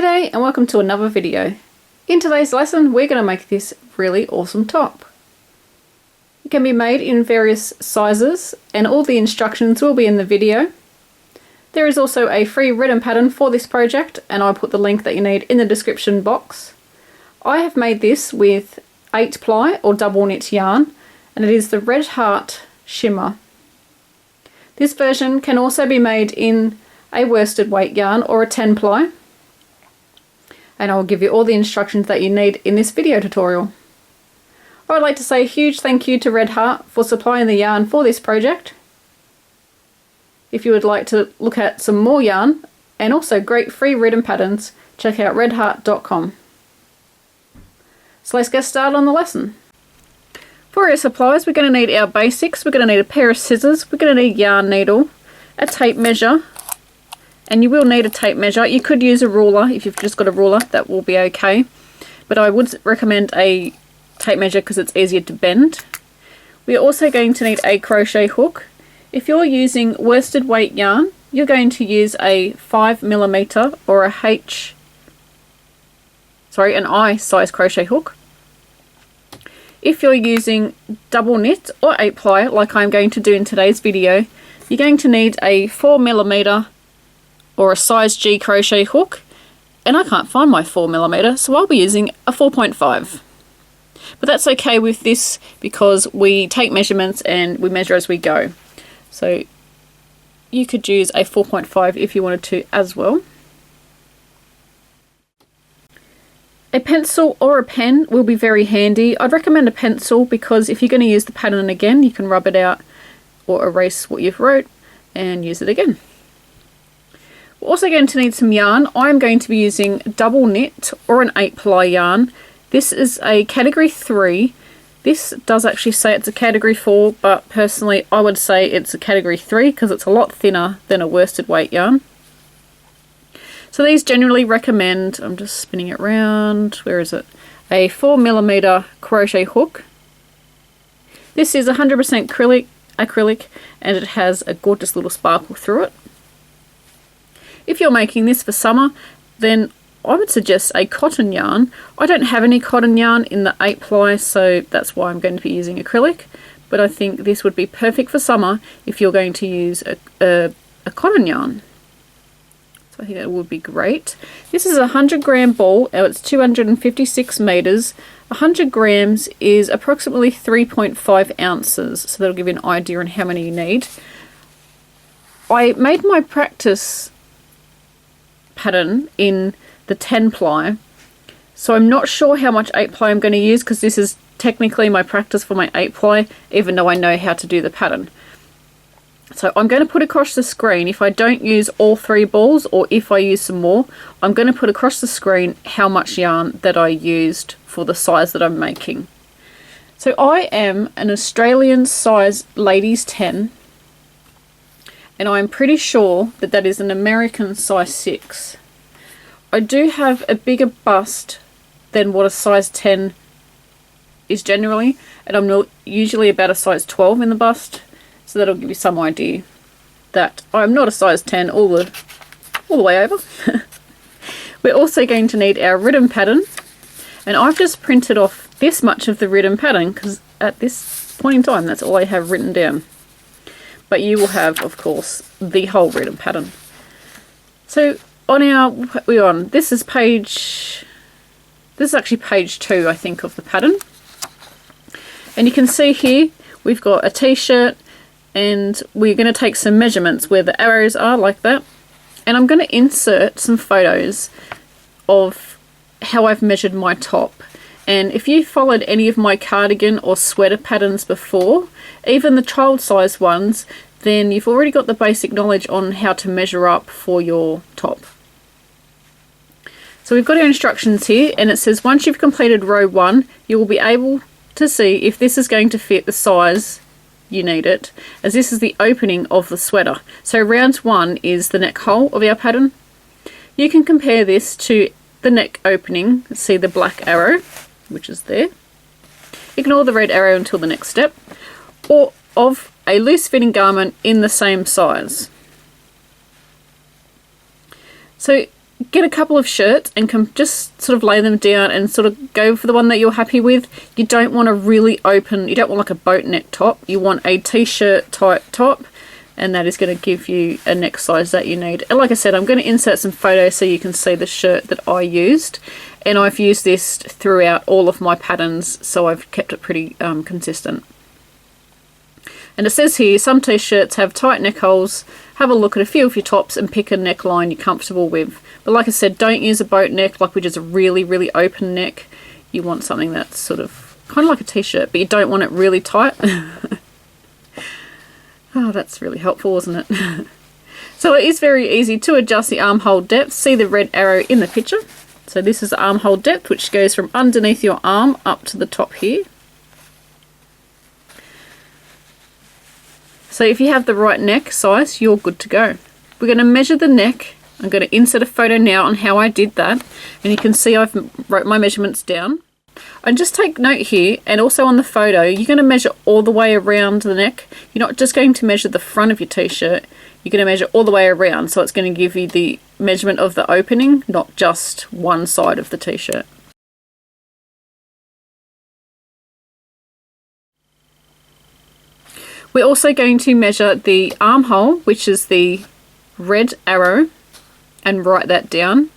G'day and welcome to another video. In today's lesson we're going to make this really awesome top. It can be made in various sizes and all the instructions will be in the video. There is also a free written pattern for this project and I'll put the link that you need in the description box. I have made this with 8-ply or double knit yarn and it is the Red Heart Shimmer. This version can also be made in a worsted weight yarn or a 10-ply. And I'll give you all the instructions that you need in this video tutorial. I would like to say a huge thank you to Red Heart for supplying the yarn for this project. If you would like to look at some more yarn and also great free written patterns, check out redheart.com. So let's get started on the lesson. For our supplies we're going to need our basics. We're going to need a pair of scissors, we're going to need a yarn needle, a tape measure, and you will need a tape measure. You could use a ruler if you've just got a ruler, that will be okay. But I would recommend a tape measure because it's easier to bend. We're also going to need a crochet hook. If you're using worsted weight yarn, you're going to use a 5mm or an I size crochet hook. If you're using double knit or 8-ply like I'm going to do in today's video, you're going to need a 4mm or a size G crochet hook, and I can't find my 4mm, so I'll be using a 4.5. But that's okay with this because we take measurements and we measure as we go. So you could use a 4.5 if you wanted to as well. A pencil or a pen will be very handy. I'd recommend a pencil because if you're going to use the pattern again, you can rub it out or erase what you've wrote and use it again. We're also going to need some yarn. I'm going to be using double knit or an 8-ply yarn. This is a category 3. This does actually say it's a category 4, but personally I would say it's a category 3 because it's a lot thinner than a worsted weight yarn. So these generally recommend, I'm just spinning it round, where is it? A 4mm crochet hook. This is 100% acrylic and it has a gorgeous little sparkle through it. If you're making this for summer, then I would suggest a cotton yarn. I don't have any cotton yarn in the 8-ply, so that's why I'm going to be using acrylic. But I think this would be perfect for summer if you're going to use a cotton yarn. So I think that would be great. This is a 100-gram ball, and it's 256 meters. 100 grams is approximately 3.5 ounces, so that'll give you an idea on how many you need. I made my practice pattern in the 10-ply, so I'm not sure how much 8-ply I'm going to use because this is technically my practice for my 8-ply, even though I know how to do the pattern. So I'm going to put across the screen, if I don't use all 3 balls or if I use some more, I'm going to put across the screen how much yarn that I used for the size that I'm making. So I am an Australian size ladies 10, and I'm pretty sure that that is an American size 6. I do have a bigger bust than what a size 10 is generally, and I'm usually about a size 12 in the bust, so that'll give you some idea that I'm not a size 10 all the way over. We're also going to need our written pattern, and I've just printed off this much of the written pattern because at this point in time that's all I have written down. But you will have, of course, the whole written pattern. So this is actually page 2, I think, of the pattern. And you can see here we've got a t-shirt and we're going to take some measurements where the arrows are like that. And I'm going to insert some photos of how I've measured my top. And if you followed any of my cardigan or sweater patterns before, even the child size ones, then you've already got the basic knowledge on how to measure up for your top. So we've got our instructions here, and it says once you've completed row 1, you will be able to see if this is going to fit the size you need it, as this is the opening of the sweater. So round 1 is the neck hole of our pattern. You can compare this to the neck opening, see the black arrow, which is there. Ignore the red arrow until the next step, or of a loose fitting garment in the same size. So get a couple of shirts and can just sort of lay them down and sort of go for the one that you're happy with. You don't want a really open, you don't want like a boat neck top. You want a t-shirt type top, and that is going to give you a neck size that you need. And like I said, I'm going to insert some photos so you can see the shirt that I used, and I've used this throughout all of my patterns, so I've kept it pretty consistent. And it says here, some t-shirts have tight neck holes. Have a look at a few of your tops and pick a neckline you're comfortable with. But like I said, don't use a boat neck, like which is a really, really open neck. You want something that's sort of kind of like a t-shirt, but you don't want it really tight. Oh, that's really helpful, isn't it? So it is very easy to adjust the armhole depth. See the red arrow in the picture? So this is the armhole depth, which goes from underneath your arm up to the top here. So if you have the right neck size, you're good to go. We're going to measure the neck. I'm going to insert a photo now on how I did that. And you can see I've wrote my measurements down. And just take note here, and also on the photo, you're going to measure all the way around the neck. You're not just going to measure the front of your t-shirt. You're going to measure all the way around. So it's going to give you the measurement of the opening, not just one side of the t-shirt. We're also going to measure the armhole, which is the red arrow, and write that down.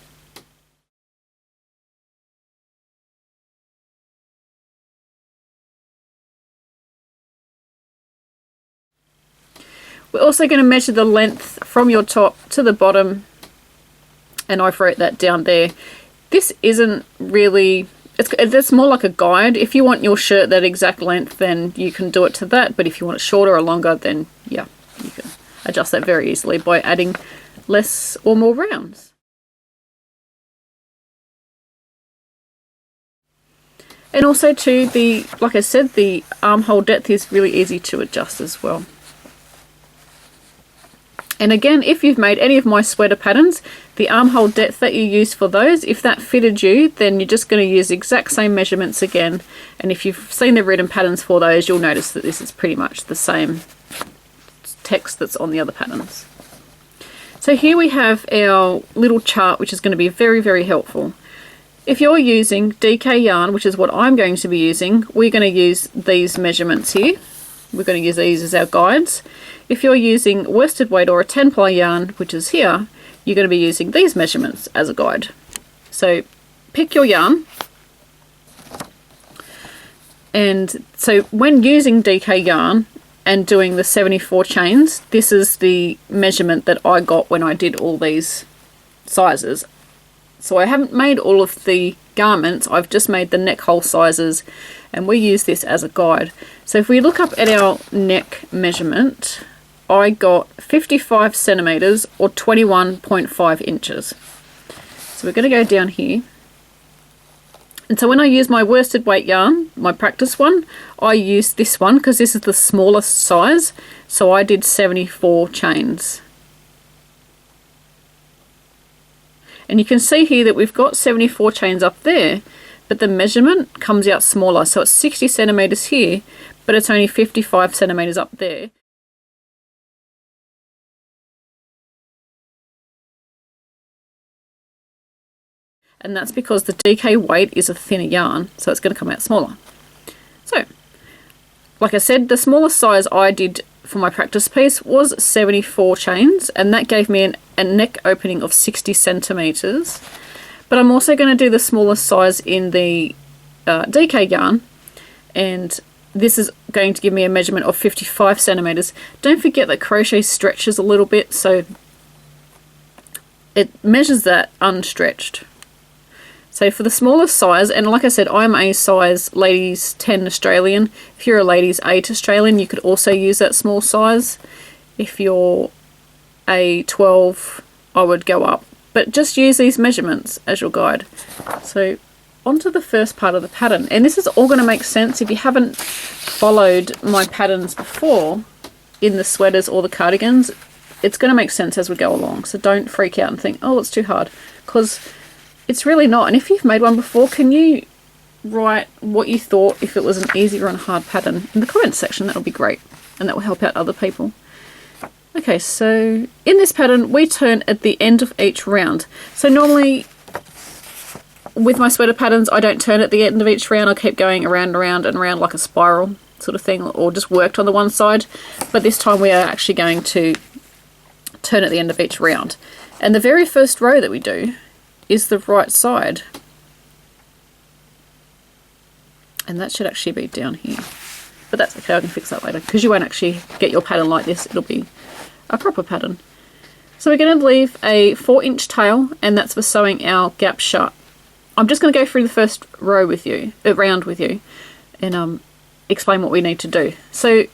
We're also going to measure the length from your top to the bottom, and I've wrote that down there. This isn't really, it's more like a guide. If you want your shirt that exact length, then you can do it to that, but if you want it shorter or longer, then yeah, you can adjust that very easily by adding less or more rounds. And also too, like I said, the armhole depth is really easy to adjust as well. And again, if you've made any of my sweater patterns, the armhole depth that you use for those, if that fitted you, then you're just going to use the exact same measurements again. And if you've seen the written patterns for those, you'll notice that this is pretty much the same text that's on the other patterns. So here we have our little chart, which is going to be very, very helpful. If you're using DK yarn, which is what I'm going to be using, we're going to use these measurements here. We're going to use these as our guides. If you're using worsted weight or a 10-ply yarn, which is here, you're going to be using these measurements as a guide. So pick your yarn. And so when using DK yarn and doing the 74 chains, this is the measurement that I got when I did all these sizes. So I haven't made all of the garments, I've just made the neck hole sizes, and we use this as a guide. So if we look up at our neck measurement, I got 55 centimeters or 21.5 inches. So we're going to go down here. And so when I use my worsted weight yarn, my practice one, I use this one because this is the smallest size. So I did 74 chains. And you can see here that we've got 74 chains up there, but the measurement comes out smaller. So it's 60 centimeters here, but it's only 55 centimeters up there. And that's because the DK weight is a thinner yarn, so it's going to come out smaller. So, like I said, the smallest size I did for my practice piece was 74 chains, and that gave me a neck opening of 60 centimeters. But I'm also going to do the smallest size in the DK yarn, and this is going to give me a measurement of 55 centimeters. Don't forget that crochet stretches a little bit, so it measures that unstretched. So for the smallest size, and like I said, I'm a size ladies 10 Australian. If you're a ladies 8 Australian, you could also use that small size. If you're a 12, I would go up. But just use these measurements as your guide. So onto the first part of the pattern. And this is all going to make sense if you haven't followed my patterns before in the sweaters or the cardigans. It's going to make sense as we go along. So don't freak out and think, oh, it's too hard. Because it's really not. And if you've made one before, can you write what you thought if it was an easy or a hard pattern in the comments section? That would be great, and that will help out other people. Okay, so in this pattern we turn at the end of each round. So normally with my sweater patterns I don't turn at the end of each round, I keep going around and around and around like a spiral sort of thing, or just worked on the one side. But this time we are actually going to turn at the end of each round. And the very first row that we do is the right side. And that should actually be down here. But that's okay, I can fix that later, because you won't actually get your pattern like this, it'll be a proper pattern. So we're going to leave a 4-inch tail, and that's for sewing our gap shut. I'm just going to go through the first row with you, round with you, and explain what we need to do. So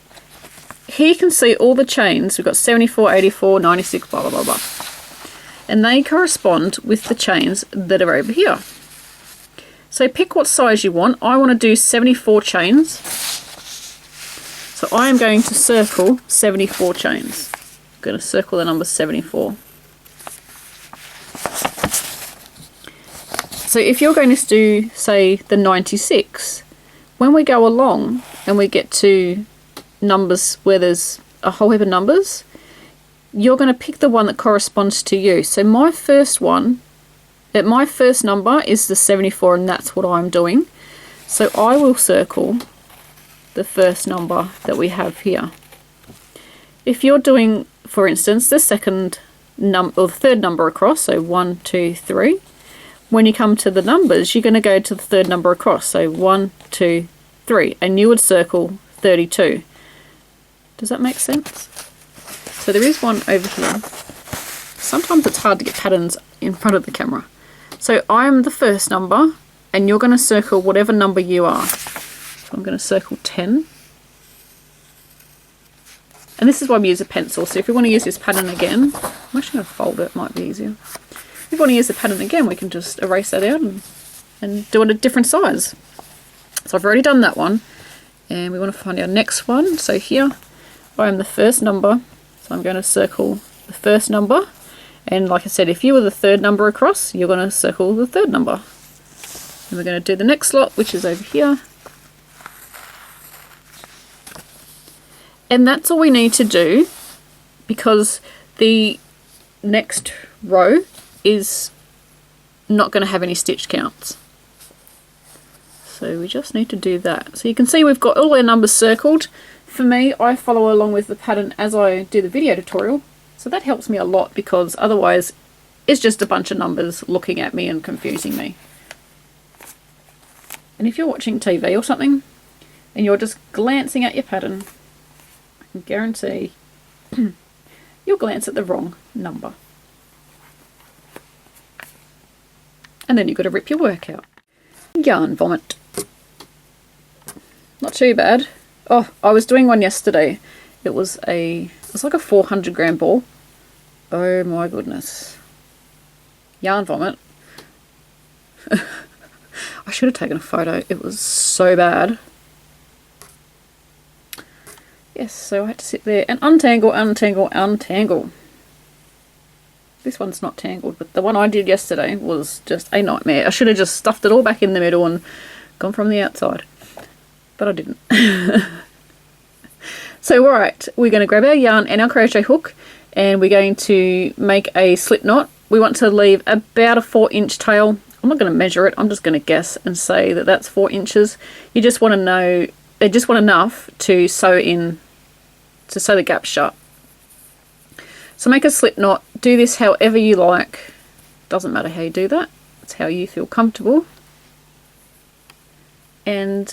here you can see all the chains. We've got 74, 84, 96, blah blah blah blah. And they correspond with the chains that are over here. So pick what size you want. I want to do 74 chains. So I am going to circle 74 chains. I'm going to circle the number 74. So if you're going to do, say, the 96, when we go along and we get to numbers where there's a whole heap of numbers, you're going to pick the one that corresponds to you. So my first one, my first number is the 74, and that's what I'm doing. So I will circle the first number that we have here. If you're doing, for instance, the second number or the third number across, so 1, 2, 3, when you come to the numbers, you're going to go to the third number across, so 1, 2, 3, and you would circle 32. Does that make sense? So there is one over here. Sometimes it's hard to get patterns in front of the camera. So I'm the first number, and you're going to circle whatever number you are. So I'm going to circle 10. And this is why we use a pencil. So if we want to use this pattern again, I'm actually going to fold it, it might be easier. If we want to use the pattern again, we can just erase that out and do it a different size. So I've already done that one, and we want to find our next one. So here I am the first number, so I'm going to circle the first number. And like I said, if you were the third number across, you're going to circle the third number. And we're going to do the next lot, which is over here. And that's all we need to do, because the next row is not going to have any stitch counts. So we just need to do that. So you can see we've got all our numbers circled. For me, I follow along with the pattern as I do the video tutorial. So that helps me a lot, because otherwise it's just a bunch of numbers looking at me and confusing me. And if you're watching TV or something and you're just glancing at your pattern, I can guarantee you'll glance at the wrong number. And then you've got to rip your work out. Yarn vomit. Not too bad. Oh, I was doing one yesterday. It was like a 400 gram ball. Oh my goodness. Yarn vomit. I should have taken a photo. It was so bad. Yes, so I had to sit there and untangle, untangle, untangle. This one's not tangled, but the one I did yesterday was just a nightmare. I should have just stuffed it all back in the middle and gone from the outside. But I didn't. So alright, we're going to grab our yarn and our crochet hook, and we're going to make a slip knot. We want to leave about a 4-inch tail. I'm not going to measure it, I'm just going to guess and say that that's 4 inches. You just want to know, just want enough to sew the gap shut. So make a slip knot. Do this however you like. Doesn't matter how you do that. It's how you feel comfortable. And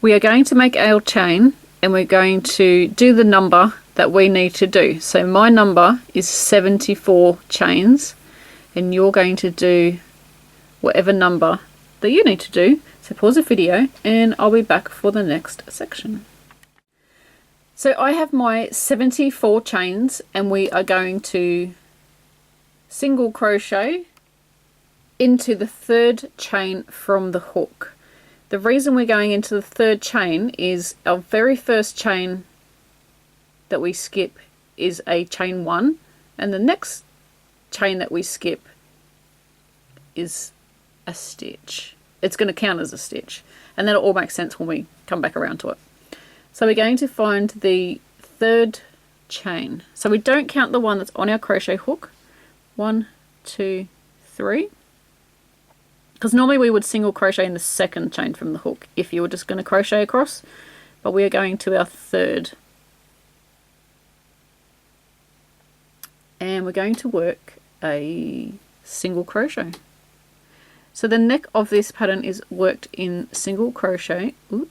we are going to make our chain, and we're going to do the number that we need to do. So my number is 74 chains, and you're going to do whatever number that you need to do. So pause the video and I'll be back for the next section. So I have my 74 chains, and we are going to single crochet into the third chain from the hook. The reason we're going into the third chain is our very first chain that we skip is a chain 1, and the next chain that we skip is a stitch. It's going to count as a stitch, and that'll all make sense when we come back around to it. So we're going to find the third chain. So we don't count the one that's on our crochet hook. 1, 2, 3. Because normally we would single crochet in the second chain from the hook if you were just going to crochet across, but we are going to our third. And we're going to work a single crochet. So the neck of this pattern is worked in single crochet. Ooh.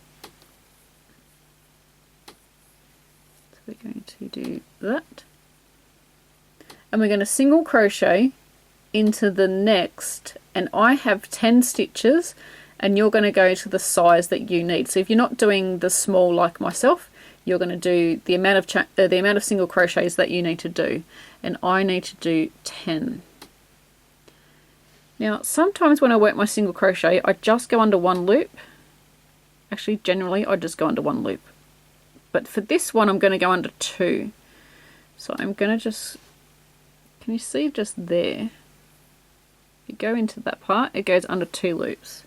So we're going to do that. And we're going to single crochet into the next, and I have 10 stitches, and you're going to go to the size that you need. So if you're not doing the small like myself, you're going to do the amount of single crochets that you need to do, and I need to do 10. Now sometimes when I work my single crochet I just go under one loop. Actually generally I just go under one loop, but for this one I'm going to go under 2. So I'm going to just, can you see just there, if you go into that part it goes under 2 loops.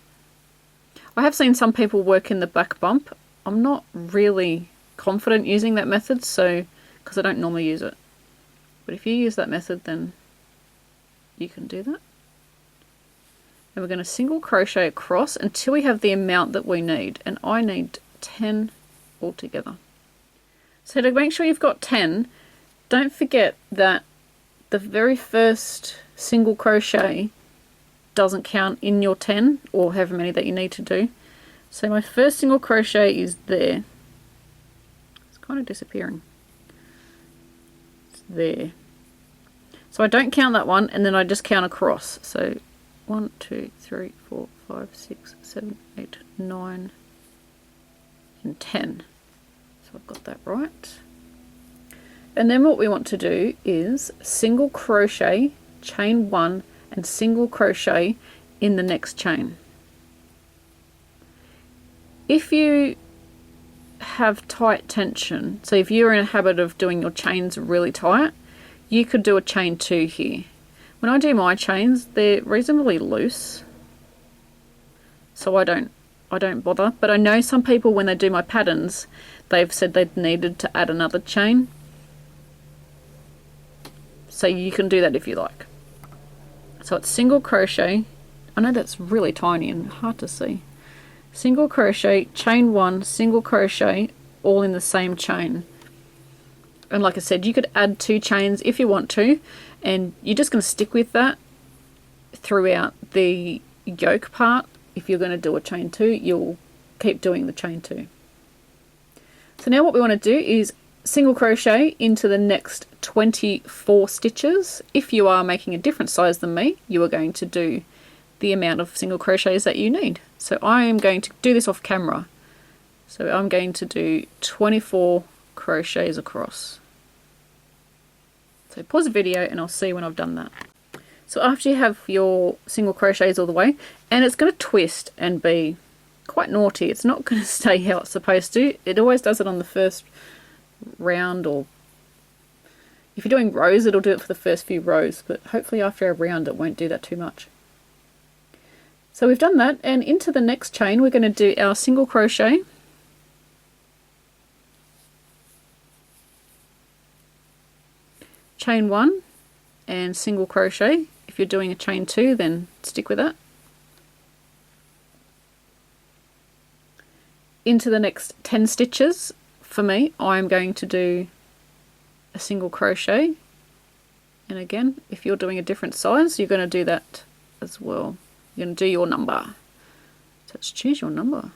I have seen some people work in the back bump. I'm not really confident using that method, so because I don't normally use it, but if you use that method then you can do that. And we're going to single crochet across until we have the amount that we need, and I need 10 altogether. So to make sure you've got 10, don't forget that the very first single crochet doesn't count in your 10 or however many that you need to do. So my first single crochet is there. It's kind of disappearing. It's there. So I don't count that one, and then I just count across. So 1, 2, 3, 4, 5, 6, 7, 8, 9, and 10. So I've got that right. And then what we want to do is single crochet, chain 1, and single crochet in the next chain. If you have tight tension, so if you're in a habit of doing your chains really tight, you could do a chain 2 here. When I do my chains, they're reasonably loose, so I don't bother. But I know some people, when they do my patterns, they've said they've needed to add another chain. So you can do that if you like. So it's single crochet. I know that's really tiny and hard to see. Single crochet, chain 1, single crochet, all in the same chain. And like I said, you could add 2 chains if you want to, and you're just going to stick with that throughout the yoke part. If you're going to do a chain 2, you'll keep doing the chain 2. So now what we want to do is single crochet into the next 24 stitches. If you are making a different size than me, you are going to do the amount of single crochets that you need. So I am going to do this off camera. So I'm going to do 24 crochets across. So pause the video and I'll see when I've done that. So after you have your single crochets all the way, and it's going to twist and be quite naughty. It's not going to stay how it's supposed to. It always does it on the first round, or if you're doing rows it'll do it for the first few rows, but hopefully after a round it won't do that too much. So we've done that, and into the next chain we're going to do our single crochet, chain 1 and single crochet. If you're doing a chain 2 then stick with that. Into the next 10 stitches, for me, I'm going to do a single crochet, and again if you're doing a different size you're going to do that as well. You're going to do your number, so let's choose your number.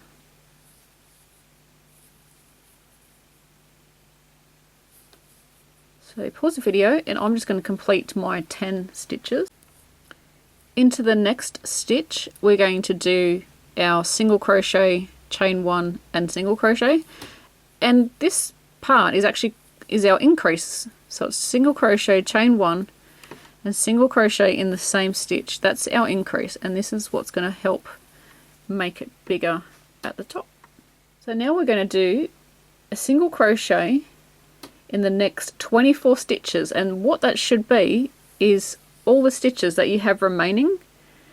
So pause the video and I'm just going to complete my 10 stitches. Into the next stitch we're going to do our single crochet, chain 1 and single crochet, and this part is our increase. So it's single crochet, chain 1 and single crochet in the same stitch. That's our increase, and this is what's going to help make it bigger at the top. So now we're going to do a single crochet in the next 24 stitches, and what that should be is all the stitches that you have remaining.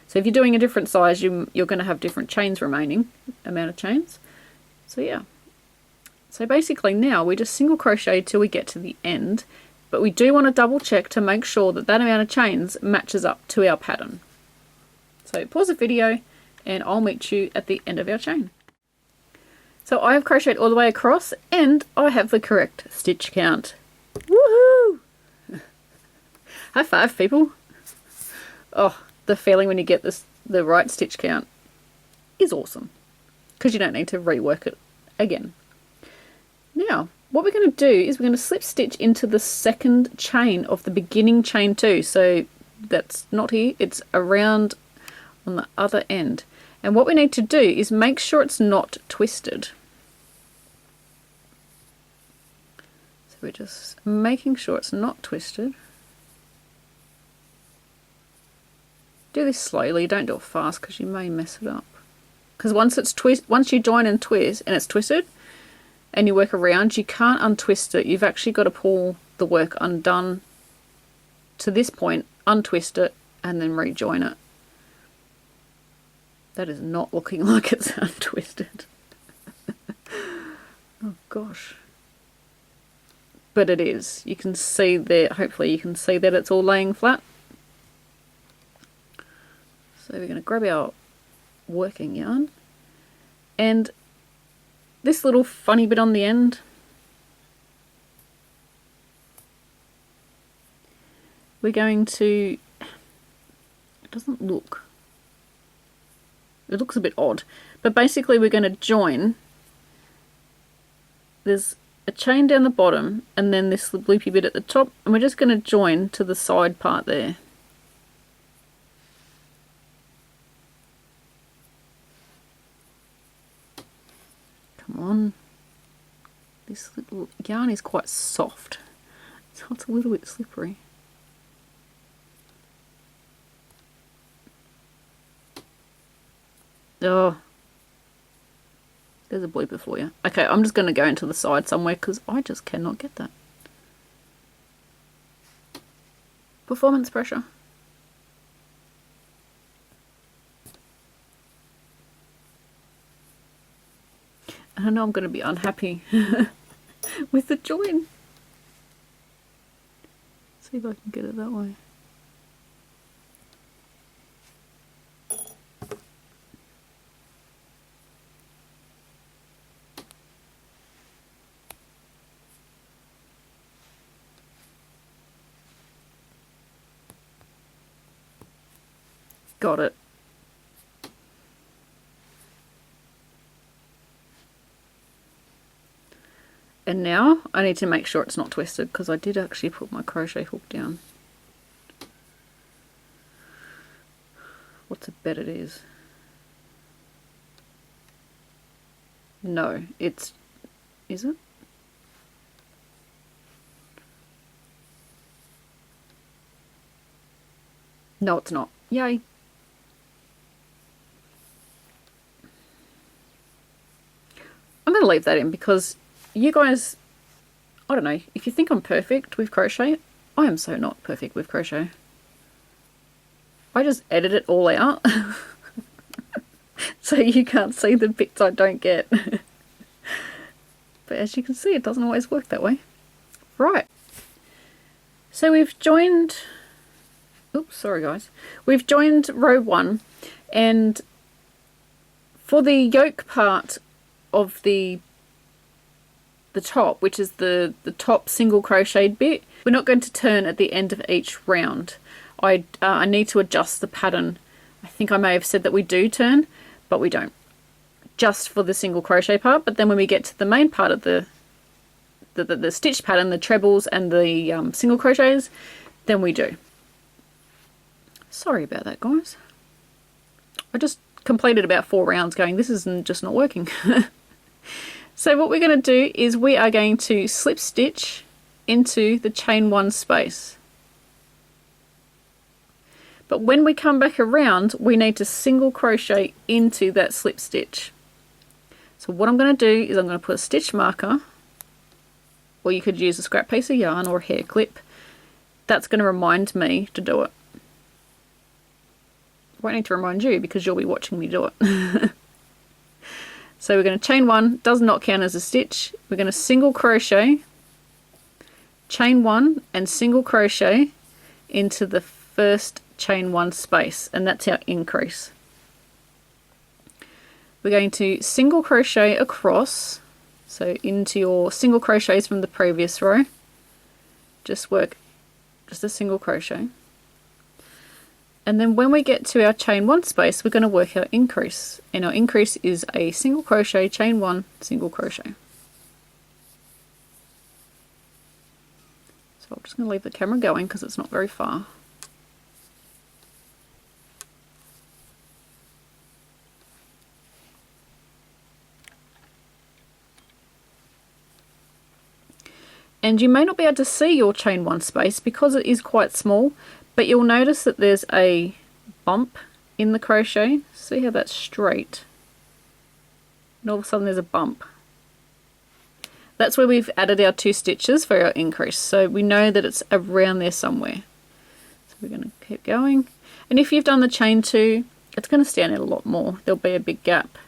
So if you're doing a different size you're going to have different chains remaining, amount of chains. So yeah, So basically now we just single crochet till we get to the end, but we do want to double check to make sure that that amount of chains matches up to our pattern. So pause the video and I'll meet you at the end of our chain. So I have crocheted all the way across and I have the correct stitch count. Woohoo! High five, people. Oh, the feeling when you get the right stitch count is awesome, because you don't need to rework it again. Now, what we're going to do is we're going to slip stitch into the second chain of the beginning chain 2. So that's not here, it's around on the other end. And what we need to do is make sure it's not twisted. So we're just making sure it's not twisted. Do this slowly, don't do it fast because you may mess it up. Because once you join and twist and it's twisted and you work around, you can't untwist it. You've actually got to pull the work undone to this point, untwist it, and then rejoin it. That is not looking like it's untwisted. Oh gosh. But it is. You can see there, hopefully you can see that it's all laying flat. So we're going to grab our working yarn, and this little funny bit on the end, we're going to, it looks a bit odd, but basically we're going to join, there's a chain down the bottom and then this loopy bit at the top, and we're just going to join to the side part there. Come on, this little yarn is quite soft, so it's a little bit slippery. Oh, there's a blooper for you. Okay, I'm just going to go into the side somewhere because I just cannot get that. Performance pressure. I know I'm going to be unhappy with the join. See if I can get it that way. Got it. And now I need to make sure it's not twisted, because I did actually put my crochet hook down. What's a bet it is? No, it's... Is it? No, it's not. Yay! I'm going to leave that in because you guys, I don't know, if you think I'm perfect with crochet, I am so not perfect with crochet. I just edit it all out so you can't see the bits I don't get. But as you can see, it doesn't always work that way. Right, so we've joined, oops, sorry guys, we've joined row 1, and for the yoke part of the top, which is the top single crocheted bit, we're not going to turn at the end of each round. I need to adjust the pattern. I think I may have said that we do turn, but we don't. Just for the single crochet part, but then when we get to the main part of the stitch pattern, the trebles and the single crochets, then we do. Sorry about that, guys. I just completed about 4 rounds going, this is just not working. So what we're going to do is we are going to slip stitch into the chain 1 space. But when we come back around, we need to single crochet into that slip stitch. So what I'm going to do is I'm going to put a stitch marker, or you could use a scrap piece of yarn or a hair clip. That's going to remind me to do it. I won't need to remind you because you'll be watching me do it. So we're going to chain 1, does not count as a stitch. We're going to single crochet, chain 1 and single crochet into the first chain 1 space, and that's our increase. We're going to single crochet across, so into your single crochets from the previous row. Just work just a single crochet. And then when we get to our chain 1 space, we're going to work our increase. And our increase is a single crochet, chain 1, single crochet. So I'm just going to leave the camera going because it's not very far. And you may not be able to see your chain 1 space because it is quite small, but you'll notice that there's a bump in the crochet. See how that's straight? And all of a sudden there's a bump. That's where we've added our 2 stitches for our increase. So we know that it's around there somewhere. So we're going to keep going. And if you've done the chain 2, it's going to stand out a lot more. There'll be a big gap.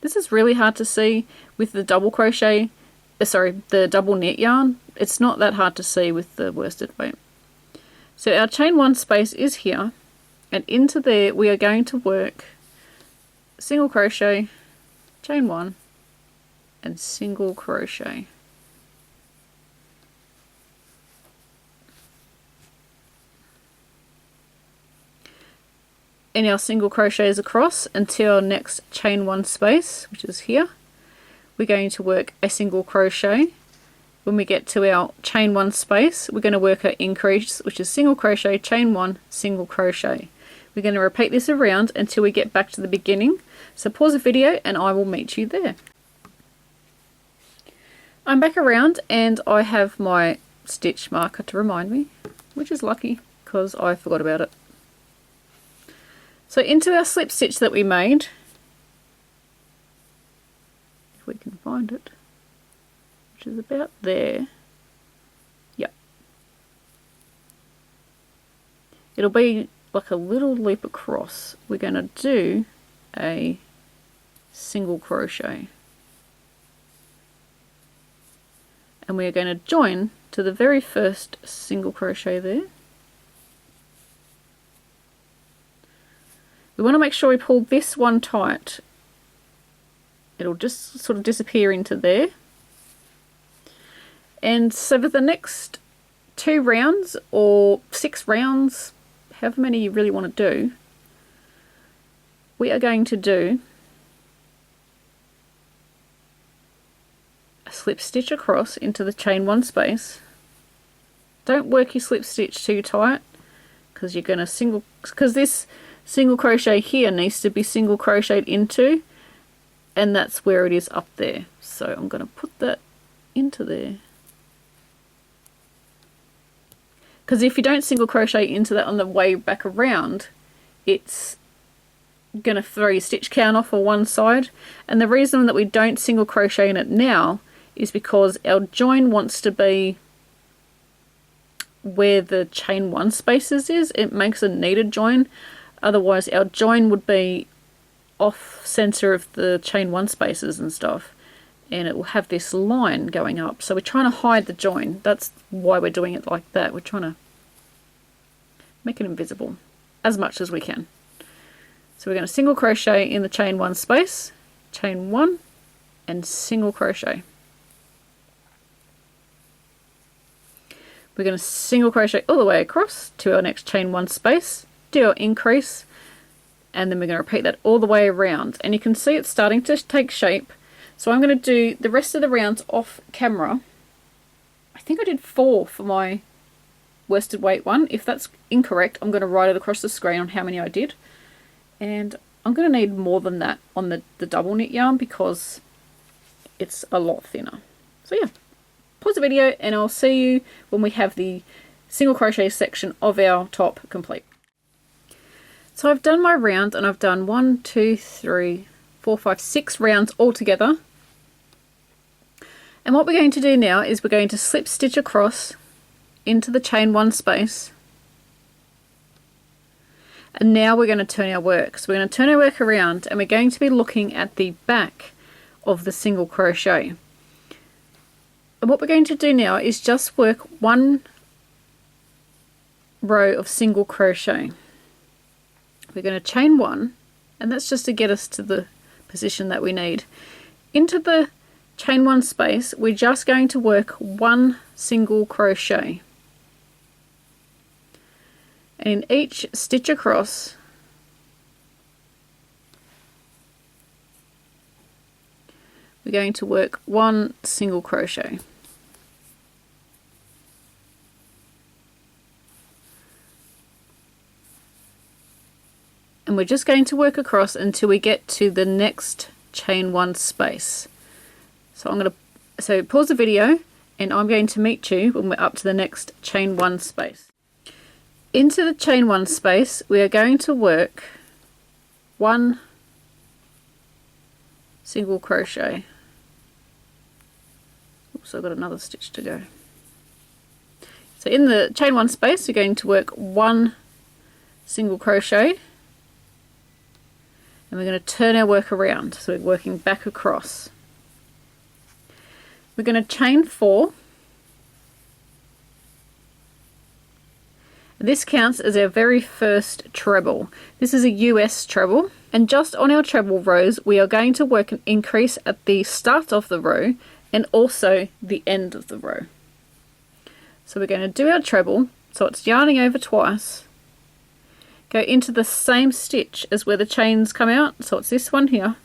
This is really hard to see with the double crochet. The double knit yarn. It's not that hard to see with the worsted weight. So our chain 1 space is here, and into there we are going to work single crochet, chain 1 and single crochet. And our single crochets across until our next chain 1 space, which is here. We're going to work a single crochet. When we get to our chain 1 space, we're going to work our increase, which is single crochet, chain 1, single crochet. We're going to repeat this around until we get back to the beginning. So pause the video and I will meet you there. I'm back around and I have my stitch marker to remind me, which is lucky because I forgot about it. So into our slip stitch that we made, if we can find it, which is about there. Yep. It'll be like a little loop across. We're going to do a single crochet. And we're going to join to the very first single crochet there. We want to make sure we pull this one tight. It'll just sort of disappear into there. And so for the next 2 rounds or 6 rounds, however many you really want to do, we are going to do a slip stitch across into the chain 1 space. Don't work your slip stitch too tight because you're going to because this single crochet here needs to be single crocheted into, and that's where it is up there. So I'm going to put that into there. Because if you don't single crochet into that on the way back around, it's going to throw your stitch count off on one side. And the reason that we don't single crochet in it now is because our join wants to be where the chain 1 spaces is. It makes a needed join. Otherwise our join would be off center of the chain 1 spaces and stuff, and it will have this line going up. So we're trying to hide the join. That's why we're doing it like that. We're trying to make it invisible as much as we can. So we're going to single crochet in the chain 1 space, chain 1 and single crochet. We're going to single crochet all the way across to our next chain 1 space, do our increase, and then we're going to repeat that all the way around. And you can see it's starting to take shape. So I'm going to do the rest of the rounds off camera. I think I did 4 for my worsted weight one. If that's incorrect, I'm going to write it across the screen on how many I did. And I'm going to need more than that on the double knit yarn because it's a lot thinner. So yeah, pause the video and I'll see you when we have the single crochet section of our top complete. So I've done my round and I've done 1, 2, 3, 4, 5, 6 rounds all together. And what we're going to do now is we're going to slip stitch across into the chain 1 space. And now we're going to turn our work. So we're going to turn our work around and we're going to be looking at the back of the single crochet. And what we're going to do now is just work one row of single crochet. We're going to chain one, and that's just to get us to the position that we need. Into the chain one space, we're just going to work one single crochet. And in each stitch across, we're going to work one single crochet. And we're just going to work across until we get to the next chain one space. So pause the video and I'm going to meet you when we're up to the next chain one space. Into the chain one space, we are going to work one single crochet. Oops, I've got another stitch to go. So in the chain one space, we're going to work one single crochet. And we're going to turn our work around, so we're working back across. We're going to chain 4. This counts as our very first treble. This is a US treble, and just on our treble rows we are going to work an increase at the start of the row and also the end of the row. So we're going to do our treble, so it's yarning over twice. Go into the same stitch as where the chains come out, so it's this one here,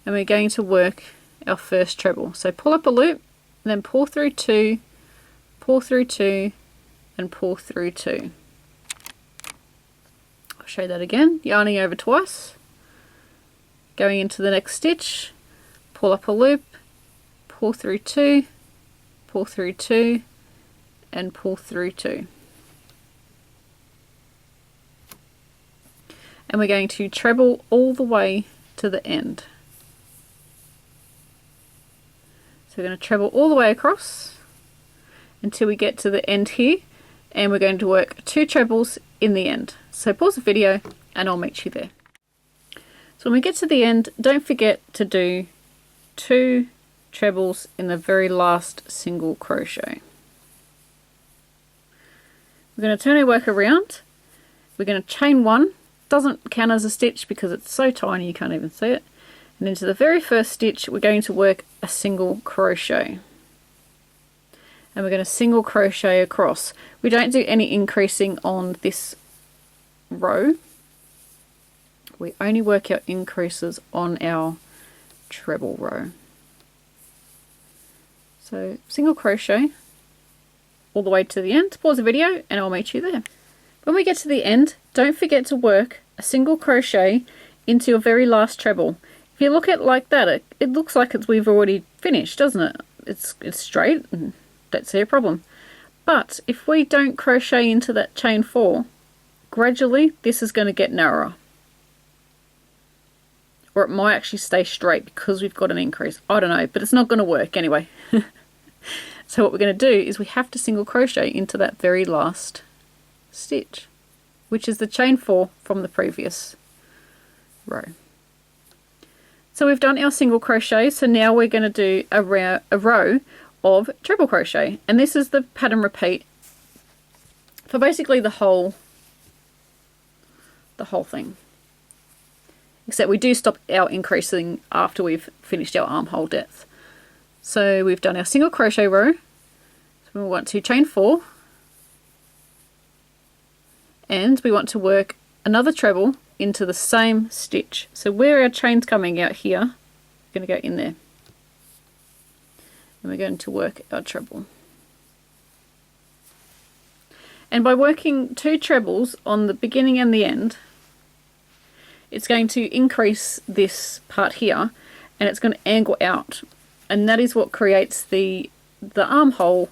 and we're going to work our first treble. So pull up a loop, and then pull through 2, pull through 2, and pull through 2. I'll show you that again. Yarning over twice, going into the next stitch, pull up a loop, pull through 2, pull through 2, and pull through 2. And we're going to treble all the way to the end. So we're going to treble all the way across until we get to the end here, and we're going to work 2 trebles in the end. So pause the video and I'll meet you there. So when we get to the end, don't forget to do 2 trebles in the very last single crochet. We're going to turn our work around. We're going to chain 1. Doesn't count as a stitch because it's so tiny you can't even see it. And into the very first stitch we're going to work a single crochet. And we're going to single crochet across. We don't do any increasing on this row. We only work our increases on our treble row. So single crochet all the way to the end. Pause the video and I'll meet you there. When we get to the end, don't forget to work a single crochet into your very last treble. If you look at it like that, it looks like we've already finished, doesn't it? It's straight and don't see a problem. But if we don't crochet into that chain 4, gradually this is going to get narrower. Or it might actually stay straight because we've got an increase. I don't know, but it's not going to work anyway. So what we're going to do is we have to single crochet into that very last stitch, which is the chain 4 from the previous row. So we've done our single crochet, so now we're going to do a row of treble crochet, and this is the pattern repeat for basically the whole thing, except we do stop our increasing after we've finished our armhole depth. So we've done our single crochet row, so we want to chain 4, and we want to work another treble into the same stitch. So where our chain's coming out here, we're going to go in there, and we're going to work our treble. And by working 2 trebles on the beginning and the end, it's going to increase this part here, and it's going to angle out, and that is what creates the armhole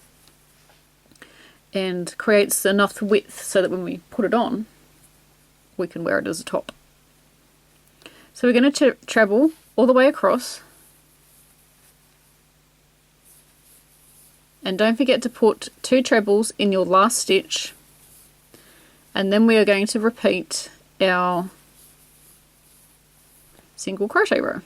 and creates enough width so that when we put it on we can wear it as a top. So we're going to treble all the way across, and don't forget to put 2 trebles in your last stitch, And then we are going to repeat our single crochet row.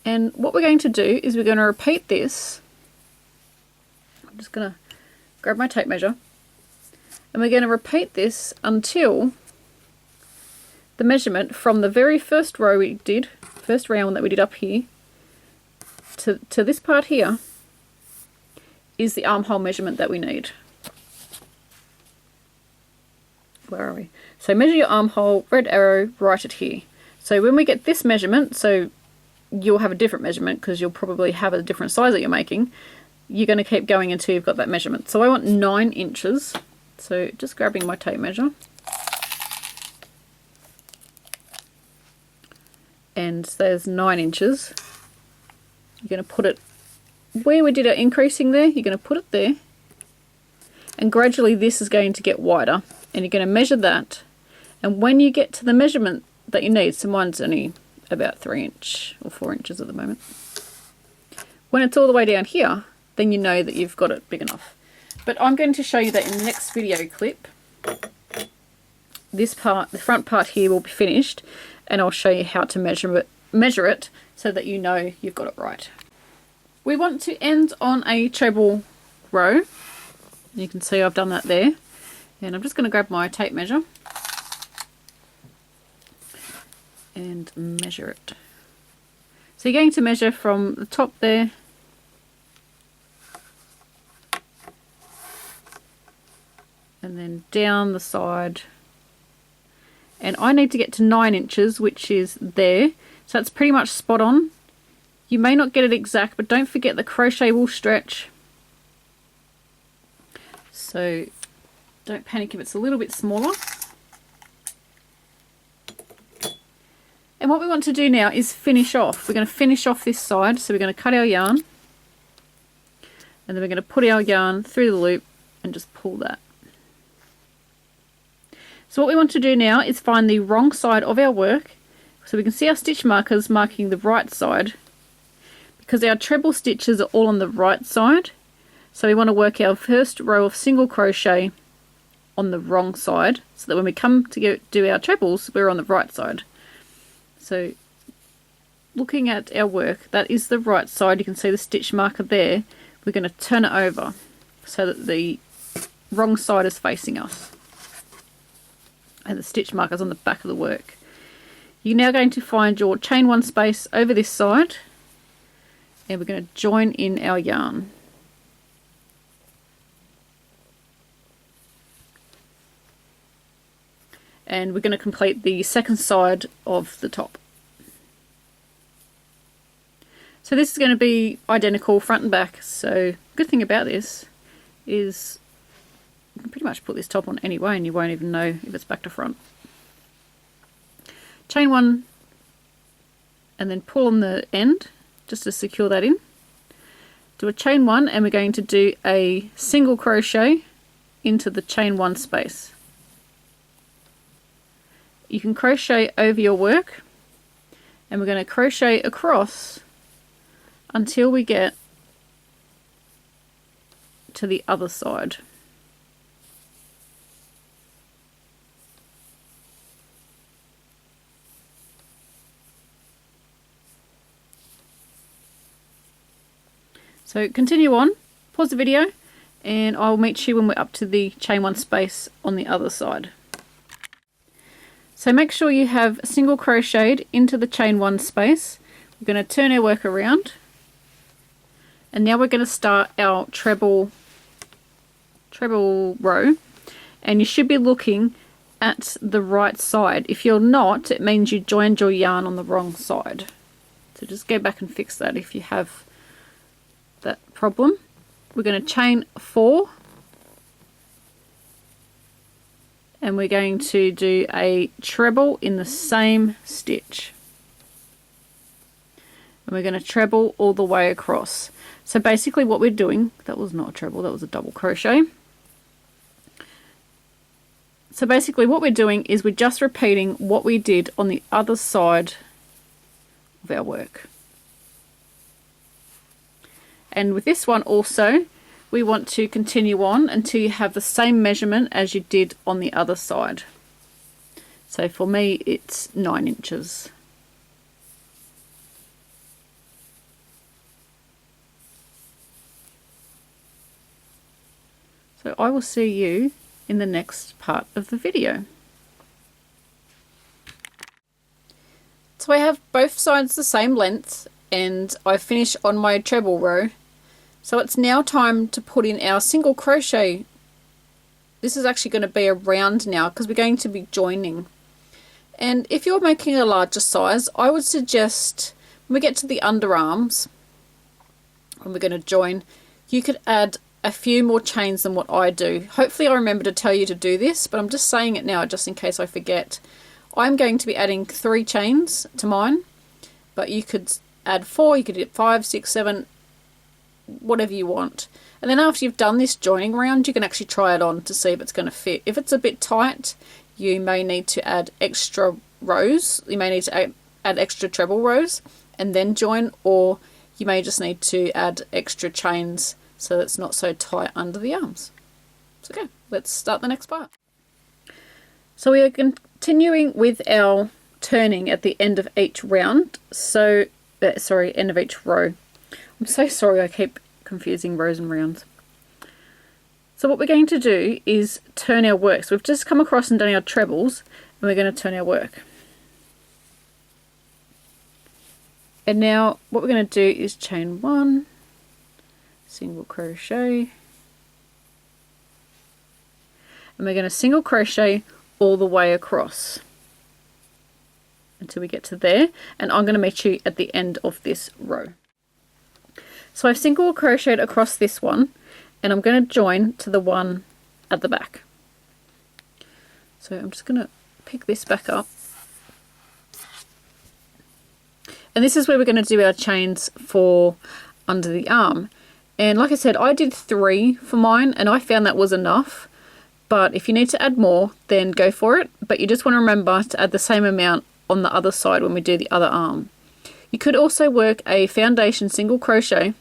And what we're going to do is we're going to repeat this. I'm just going to grab my tape measure. And we're going to repeat this until the measurement from the very first row we did, first round that we did up here, to this part here, is the armhole measurement that we need. Where are we? So measure your armhole, red arrow, write it here. So when we get this measurement, so you'll have a different measurement because you'll probably have a different size that you're making, you're going to keep going until you've got that measurement. So I want 9 inches. So just grabbing my tape measure. And there's 9 inches. You're going to put it where we did our increasing there, you're going to put it there. And gradually this is going to get wider. And you're going to measure that. And when you get to the measurement that you need, so mine's only about 3 inch or 4 inches at the moment. When it's all the way down here, then you know that you've got it big enough. But I'm going to show you that in the next video clip. This part, the front part here, will be finished, and I'll show you how to measure it so that you know you've got it right. We want to end on a treble row. You can see I've done that there. And I'm just going to grab my tape measure and measure it. So you're going to measure from the top there and then down the side. And I need to get to 9 inches, which is there. So that's pretty much spot on. You may not get it exact, but don't forget the crochet will stretch. So don't panic if it's a little bit smaller. And what we want to do now is finish off. We're going to finish off this side. So we're going to cut our yarn. And then we're going to put our yarn through the loop and just pull that. So what we want to do now is find the wrong side of our work. So we can see our stitch markers marking the right side, because our treble stitches are all on the right side. So we want to work our first row of single crochet on the wrong side, so that when we come to do our trebles, we're on the right side. So looking at our work, that is the right side. You can see the stitch marker there. We're going to turn it over so that the wrong side is facing us. And the stitch markers on the back of the work. You're now going to find your chain 1 space over this side, and we're going to join in our yarn. And we're going to complete the second side of the top. So this is going to be identical front and back. So good thing about this is you can pretty much put this top on anyway and you won't even know if it's back to front. Chain 1 and then pull on the end just to secure that in. Do a chain 1 and we're going to do a single crochet into the chain 1 space. You can crochet over your work, and we're going to crochet across until we get to the other side. So continue on, pause the video, and I'll meet you when we're up to the chain 1 space on the other side. So make sure you have single crocheted into the chain 1 space. We're going to turn our work around, and now we're going to start our treble row, and you should be looking at the right side. If you're not, it means you joined your yarn on the wrong side. So just go back and fix that if you have that problem. We're going to chain 4, and we're going to do a treble in the same stitch, and we're going to treble all the way across. So basically what we're doing, that was not a treble, that was a double crochet. So basically what we're doing is we're just repeating what we did on the other side of our work. And with this one also, we want to continue on until you have the same measurement as you did on the other side. So for me it's 9 inches. So I will see you in the next part of the video. So I have both sides the same length and I finished on my treble row. So it's now time to put in our single crochet. This is actually going to be a round now because we're going to be joining. And if you're making a larger size, I would suggest when we get to the underarms, when we're going to join, you could add a few more chains than what I do. Hopefully I remember to tell you to do this, but I'm just saying it now just in case I forget. I'm going to be adding 3 chains to mine, but you could add 4, you could do 5, 6, 7, whatever you want. And then after you've done this joining round, you can actually try it on to see if it's going to fit. If it's a bit tight, you may need to add extra rows. You may need to add extra treble rows and then join, or you may just need to add extra chains so that it's not so tight under the arms. So okay, let's start the next part. So we are continuing with our turning at the end of each round. So, end of each row. I'm so sorry, I keep confusing rows and rounds. So what we're going to do is turn our work. So we've just come across and done our trebles, and we're going to turn our work. And now what we're going to do is chain 1, single crochet, and we're going to single crochet all the way across until we get to there, and I'm going to meet you at the end of this row. So I've single crocheted across this one, and I'm going to join to the one at the back. So I'm just going to pick this back up, and this is where we're going to do our chains for under the arm. And like I said, I did 3 for mine and I found that was enough, but if you need to add more then go for it, but you just want to remember to add the same amount on the other side when we do the other arm. You could also work a foundation single crochet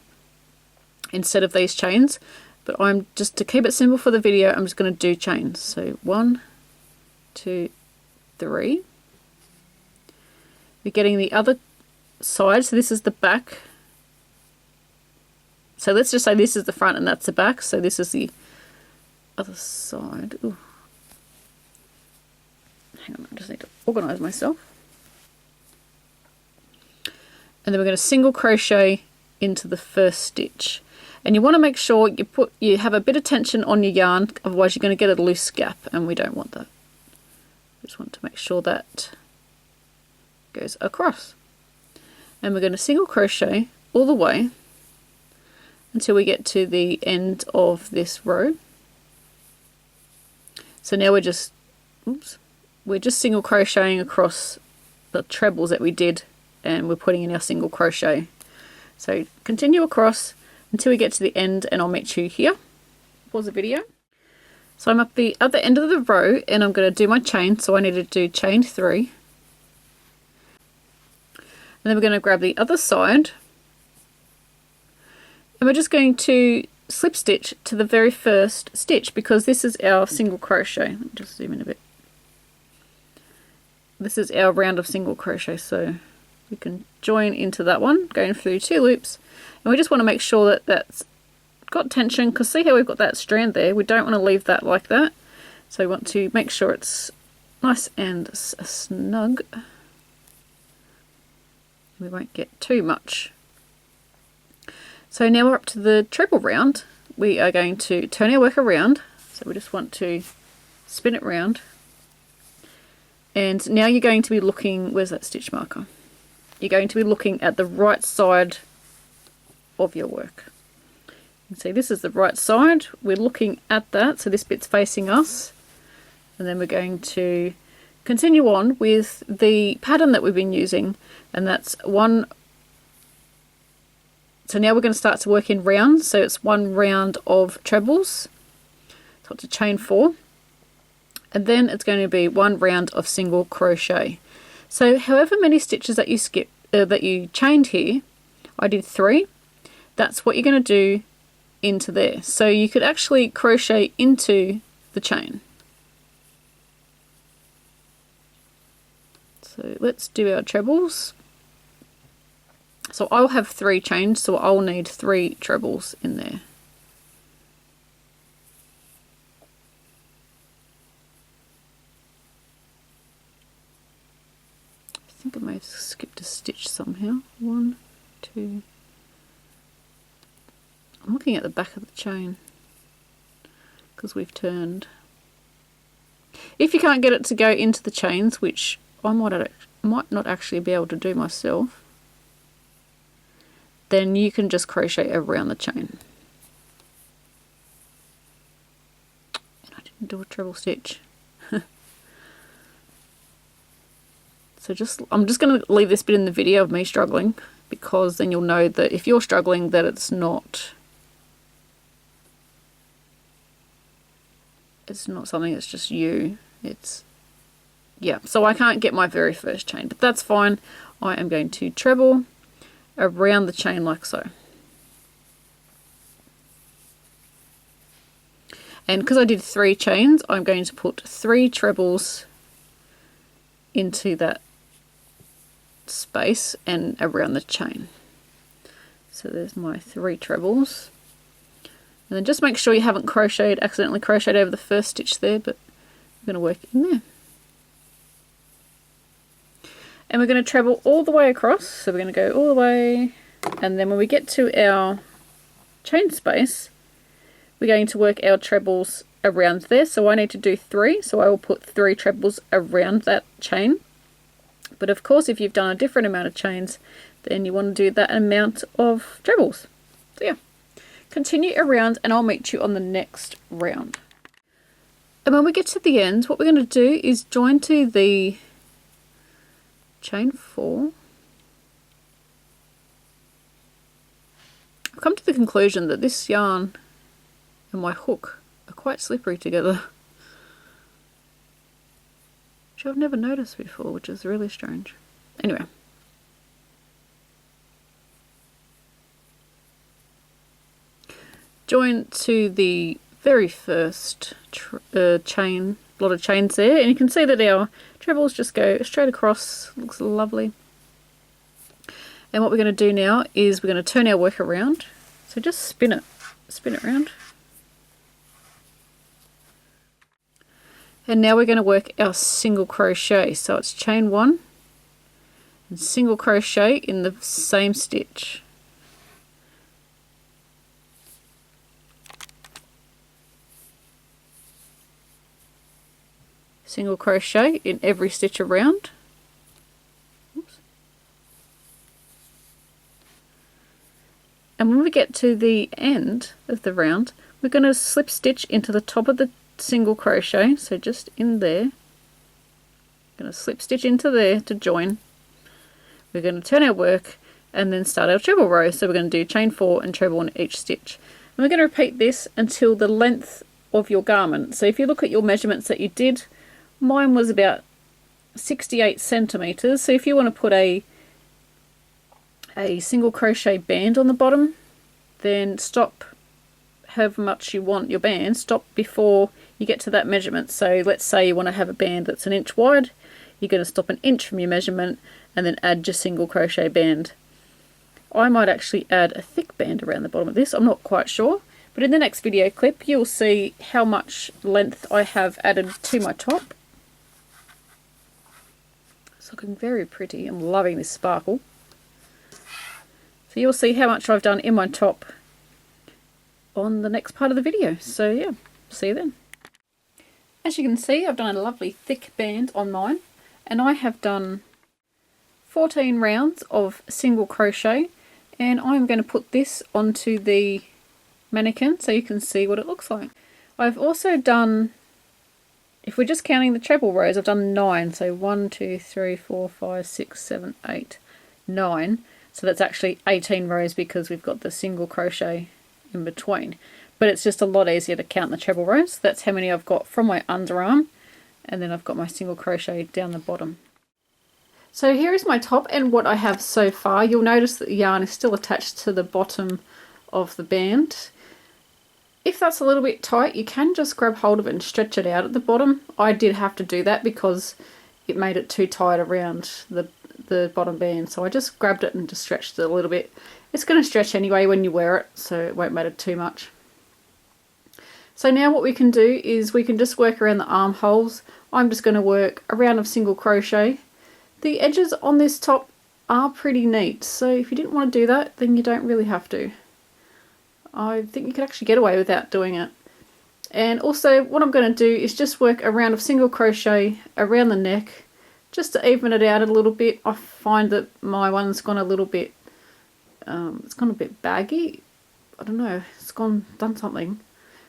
instead of these chains, but I'm just, to keep it simple for the video, I'm just going to do chains. So 1, 2, 3. We're getting the other side, so this is the back. So let's just say this is the front and that's the back, so this is the other side. Ooh. Hang on, I just need to organise myself. And then we're going to single crochet into the first stitch. And you want to make sure you have a bit of tension on your yarn, otherwise you're going to get a loose gap, and we don't want that. Just want to make sure that goes across. And we're going to single crochet all the way until we get to the end of this row. So now we're just single crocheting across the trebles that we did, and we're putting in our single crochet. So continue across until we get to the end, and I'll meet you here. Pause the video. So I'm at the other end of the row and I'm going to do my chain, so I need to do chain 3. And then we're going to grab the other side, and we're just going to slip stitch to the very first stitch because this is our single crochet. Let me just zoom in a bit. This is our round of single crochet, so we can join into that one, going through 2 loops, and we just want to make sure that that's got tension, because see how we've got that strand there? We don't want to leave that like that, so we want to make sure it's nice and snug. We won't get too much. So now we're up to the treble round. We are going to turn our work around, so we just want to spin it round, and now you're going to be looking, where's that stitch marker? You're going to be looking at the right side of your work. You can see this is the right side, we're looking at that, so this bit's facing us, and then we're going to continue on with the pattern that we've been using, and that's 1. So now we're going to start to work in rounds, so it's 1 round of trebles, so it's a chain 4, and then it's going to be 1 round of single crochet. So however many stitches that you chained here, I did 3. That's what you're going to do into there. So you could actually crochet into the chain. So let's do our trebles. So I'll have 3 chains, so I'll need 3 trebles in there. I think I may have skipped a stitch somehow. 1, 2. I'm looking at the back of the chain because we've turned. If you can't get it to go into the chains, which I might not actually be able to do myself, then you can just crochet around the chain. And I didn't do a treble stitch. So I'm just going to leave this bit in the video of me struggling, because then you'll know that if you're struggling, that it's not something that's just you. Yeah, so I can't get my very first chain, but that's fine. I am going to treble around the chain like so. And because I did 3 chains, I'm going to put 3 trebles into that space and around the chain. So there's my 3 trebles. And then just make sure you haven't accidentally crocheted over the first stitch there, but I'm going to work in there. And we're going to treble all the way across, so we're going to go all the way, and then when we get to our chain space, we're going to work our trebles around there. So I need to do 3, so I will put 3 trebles around that chain. But of course, if you've done a different amount of chains, then you want to do that amount of trebles. So yeah, continue around and I'll meet you on the next round. And when we get to the end, what we're going to do is join to the chain 4. I've come to the conclusion that this yarn and my hook are quite slippery together, which I've never noticed before, which is really strange. Anyway, join to the very first chain, lot of chains there, and you can see that our trebles just go straight across. Looks lovely. And what we're going to do now is we're going to turn our work around. So just spin it around. And now we're going to work our single crochet. So it's chain 1 and single crochet in the same stitch. Single crochet in every stitch around. Oops. And when we get to the end of the round, we're going to slip stitch into the top of the single crochet, so just in there. Going to slip stitch into there to join. We're going to turn our work and then start our treble row. So we're going to do chain 4 and treble in each stitch. And we're going to repeat this until the length of your garment. So if you look at your measurements that you did, mine was about 68 centimeters. So if you want to put a single crochet band on the bottom, then stop however much you want your band, stop before you get to that measurement. So let's say you want to have a band that's 1 inch wide, you're going to stop 1 inch from your measurement and then add your single crochet band. I might actually add a thick band around the bottom of this, I'm not quite sure, but in the next video clip you'll see how much length I have added to my top. It's looking very pretty, I'm loving this sparkle. So you'll see how much I've done in my top on the next part of the video. So yeah, see you then. As you can see, I've done a lovely thick band on mine, and I have done 14 rounds of single crochet, and I'm going to put this onto the mannequin so you can see what it looks like. I've also done, if we're just counting the treble rows, I've done 9. So 1, 2, 3, 4, 5, 6, 7, 8, 9. So that's actually 18 rows because we've got the single crochet in between. But it's just a lot easier to count the treble rows. That's how many I've got from my underarm, and then I've got my single crochet down the bottom. So here is my top and what I have so far. You'll notice that the yarn is still attached to the bottom of the band. if that's a little bit tight, you can just grab hold of it and stretch it out at the bottom. I did have to do that because it made it too tight around the bottom band, so I just grabbed it and just stretched it a little bit. It's going to stretch anyway when you wear it, so it won't matter too much. So now what we can do is we can just work around the armholes. I'm just going to work a round of single crochet. The edges on this top are pretty neat, so if you didn't want to do that, then you don't really have to. I think you could actually get away without doing it. And also what I'm going to do is just work a round of single crochet around the neck, just to even it out a little bit. I find that my one's gone a little bit, it's gone a bit baggy. I don't know, it's done something.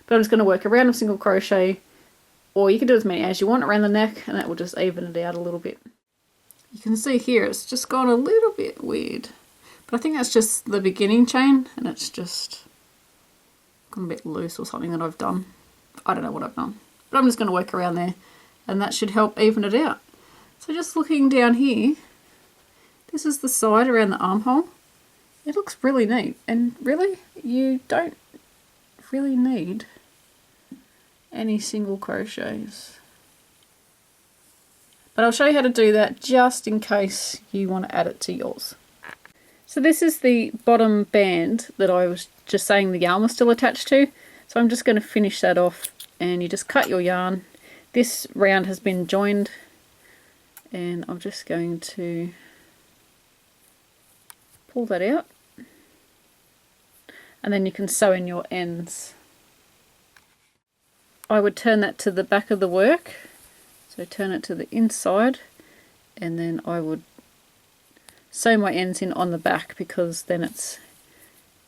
But I'm just going to work a round of single crochet, or you can do as many as you want around the neck, and that will just even it out a little bit. You can see here it's just gone a little bit weird, but I think that's just the beginning chain, and it's just gone a bit loose or something that I've done. I don't know what I've done, but I'm just going to work around there, and that should help even it out. So just looking down here, this is the side around the armhole. It looks really neat, and really you don't really need any single crochets. But I'll show you how to do that just in case you want to add it to yours. So this is the bottom band that I was just saying the yarn was still attached to. So I'm just going to finish that off, and you just cut your yarn. This round has been joined, and I'm just going to pull that out, and then you can sew in your ends. I would turn that to the back of the work, so turn it to the inside, and then I would sew my ends in on the back, because then if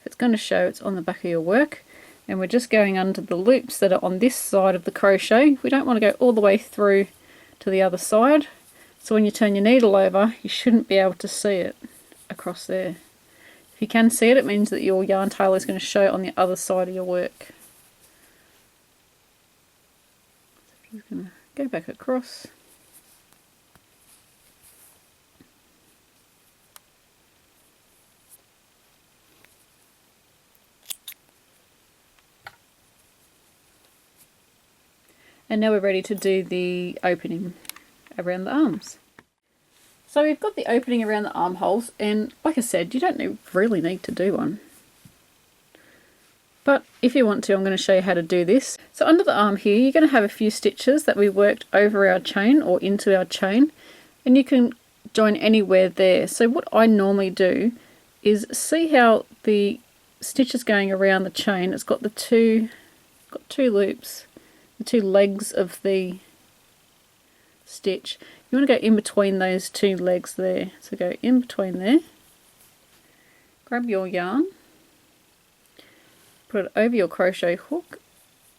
it's going to show, it's on the back of your work. And we're just going under the loops that are on this side of the crochet. We don't want to go all the way through to the other side, so when you turn your needle over, you shouldn't be able to see it across there. If you can see it, it means that your yarn tail is going to show on the other side of your work. So I'm just going to go back across. And now we're ready to do the opening around the arms. So we've got the opening around the armholes, and like I said, you don't really need to do one. But if you want to, I'm going to show you how to do this. So under the arm here, you're going to have a few stitches that we worked over our chain or into our chain, and you can join anywhere there. So what I normally do is see how the stitch is going around the chain. It's got two loops, the two legs of the stitch. You want to go in between those two legs there. So go in between there, grab your yarn, put it over your crochet hook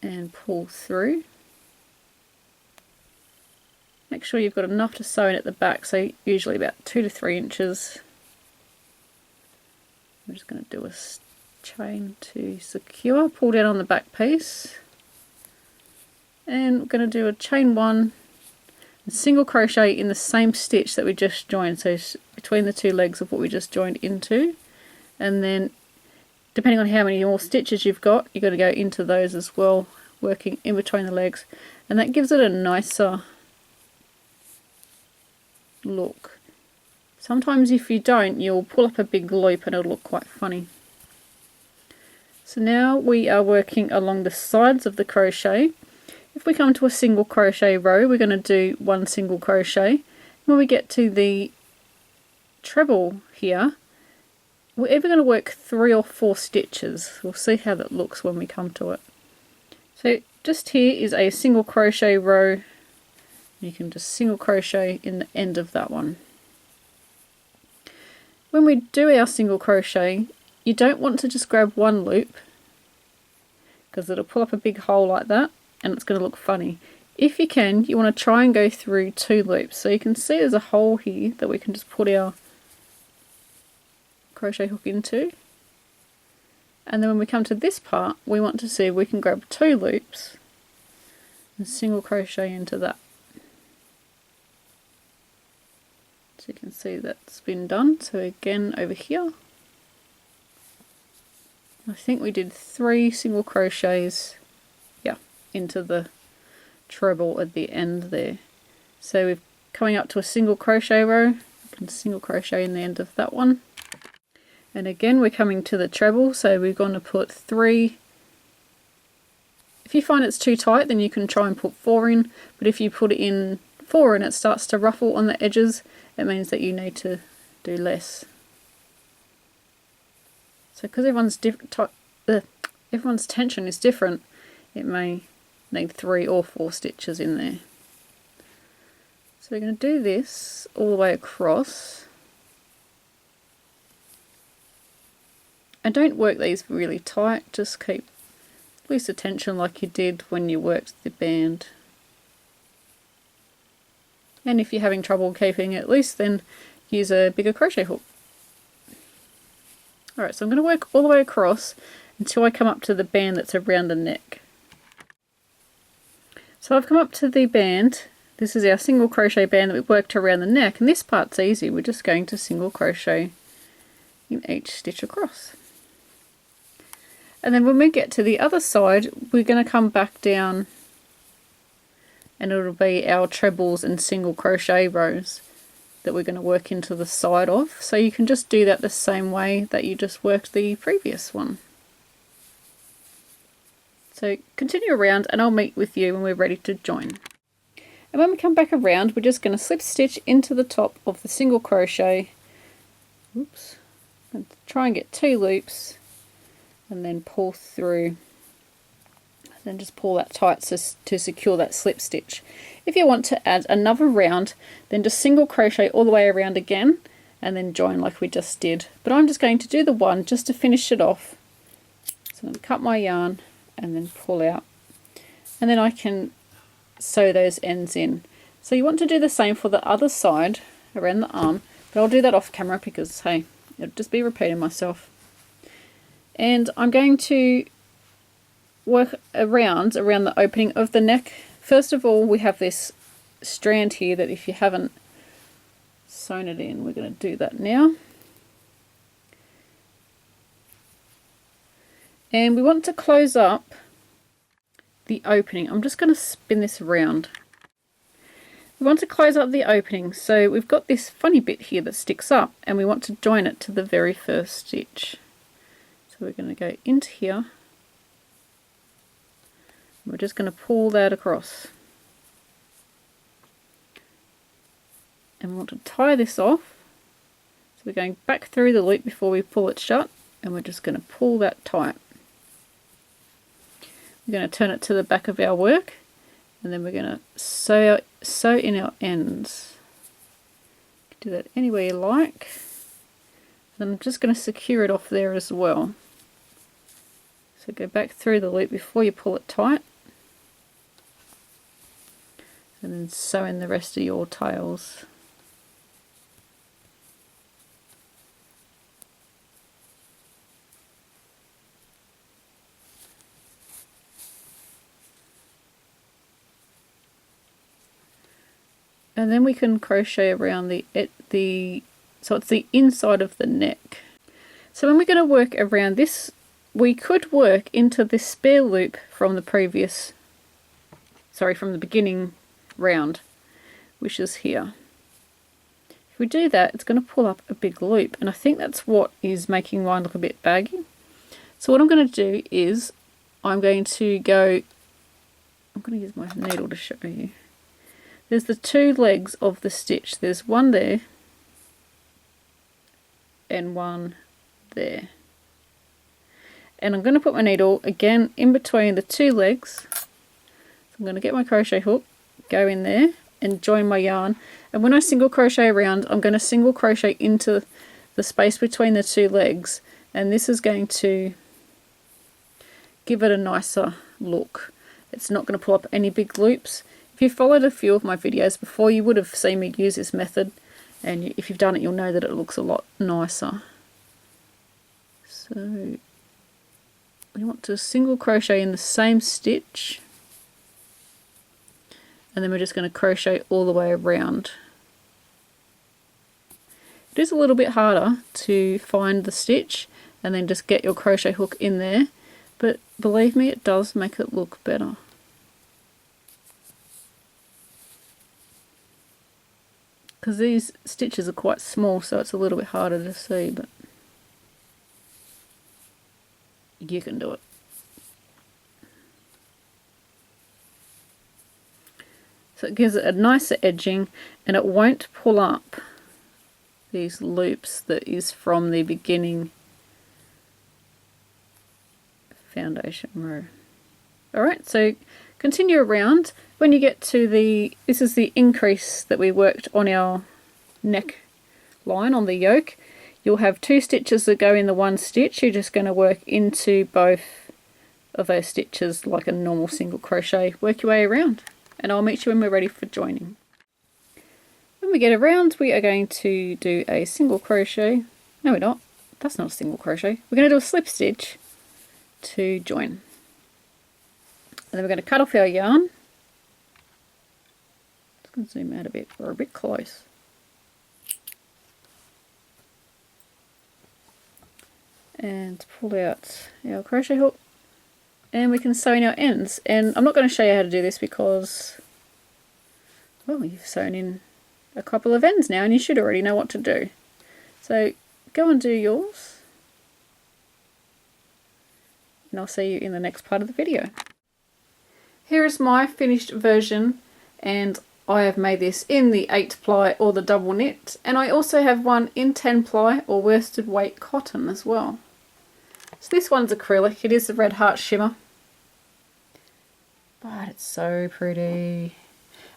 and pull through. Make sure you've got enough to sew in at the back, so usually about 2 to 3 inches. I'm just going to do a chain to secure, pull down on the back piece, and we're going to do a chain 1 and single crochet in the same stitch that we just joined, so between the two legs of what we just joined into, and then depending on how many more stitches you've got to go into those as well, working in between the legs, and that gives it a nicer look. Sometimes if you don't, you'll pull up a big loop and it'll look quite funny. So now we are working along the sides of the crochet. If we come to a single crochet row, we're going to do 1 single crochet. When we get to the treble here, we're either going to work 3 or 4 stitches. We'll see how that looks when we come to it. So just here is a single crochet row. You can just single crochet in the end of that one. When we do our single crochet, you don't want to just grab one loop, because it'll pull up a big hole like that and it's going to look funny. If you can, you want to try and go through 2 loops. So you can see there's a hole here that we can just put our crochet hook into, and then when we come to this part, we want to see if we can grab 2 loops and single crochet into that. So you can see that's been done. So again over here, I think we did 3 single crochets, yeah, into the treble at the end there. So we're coming up to a single crochet row. You can single crochet in the end of that one. And again we're coming to the treble, so we're going to put 3. If you find it's too tight, then you can try and put 4 in, but if you put it in 4 and it starts to ruffle on the edges, it means that you need to do less. So because everyone's tension is different, it may need 3 or 4 stitches in there. So we're going to do this all the way across. And don't work these really tight, just keep loose the tension like you did when you worked the band. And if you're having trouble keeping it loose, then use a bigger crochet hook. Alright, so I'm going to work all the way across until I come up to the band that's around the neck. So I've come up to the band. This is our single crochet band that we worked around the neck, and this part's easy. We're just going to single crochet in each stitch across. And then when we get to the other side, we're going to come back down and it'll be our trebles and single crochet rows that we're going to work into the side of. So you can just do that the same way that you just worked the previous one. So continue around and I'll meet with you when we're ready to join. And when we come back around, we're just going to slip stitch into the top of the single crochet. Oops. And try and get 2 loops and then pull through. Then just pull that tight to secure that slip stitch. If you want to add another round, then just single crochet all the way around again and then join like we just did. But I'm just going to do the one just to finish it off. So I'm going to cut my yarn and then pull out. And then I can sew those ends in. So you want to do the same for the other side around the arm, but I'll do that off camera because, hey, it'll just be repeating myself. And I'm going to work around the opening of the neck. First of all, we have this strand here that if you haven't sewn it in, we're going to do that now. And we want to close up the opening. I'm just going to spin this around. We want to close up the opening, so we've got this funny bit here that sticks up and we want to join it to the very first stitch. So we're going to go into here. We're just going to pull that across. And we want to tie this off. So we're going back through the loop before we pull it shut, and we're just going to pull that tight. We're going to turn it to the back of our work, and then we're going to sew in our ends. You can do that anywhere you like. And I'm just going to secure it off there as well. So go back through the loop before you pull it tight. And then sew in the rest of your tails. And then we can crochet around so it's the inside of the neck. So when we're going to work around this, we could work into this spare loop from the beginning round, which is here. If we do that, it's going to pull up a big loop, and I think that's what is making mine look a bit baggy. So what I'm going to do is I'm going to use my needle to show you. There's the 2 legs of the stitch. There's one there and one there. And I'm going to put my needle again in between the 2 legs. So I'm going to get my crochet hook, go in there and join my yarn. And when I single crochet around, I'm going to single crochet into the space between the 2 legs. And this is going to give it a nicer look. It's not going to pull up any big loops. If you followed a few of my videos before, you would have seen me use this method, and if you've done it, you'll know that it looks a lot nicer. So we want to single crochet in the same stitch, and then we're just going to crochet all the way around. It is a little bit harder to find the stitch, and then just get your crochet hook in there. But believe me, it does make it look better. Because these stitches are quite small, so it's a little bit harder to see, but you can do it. So it gives it a nicer edging, and it won't pull up these loops that is from the beginning foundation row. Alright, so continue around. When you get to this is the increase that we worked on our neck line on the yoke. You'll have 2 stitches that go in the one stitch. You're just going to work into both of those stitches like a normal single crochet. Work your way around, and I'll meet you when we're ready for joining. When we get around, we are going to do a single crochet. No, we're not. That's not a single crochet. We're going to do a slip stitch to join. And then we're going to cut off our yarn. Just going to zoom out a bit. We're a bit close. And pull out our crochet hook. And we can sew in our ends. And I'm not going to show you how to do this because, well, you've sewn in a couple of ends now and you should already know what to do. So go and do yours. And I'll see you in the next part of the video. Here is my finished version, and I have made this in the 8 ply or the double knit, and I also have one in 10 ply or worsted weight cotton as well. So this one's acrylic. It is the Red Heart Shimmer, but it's so pretty.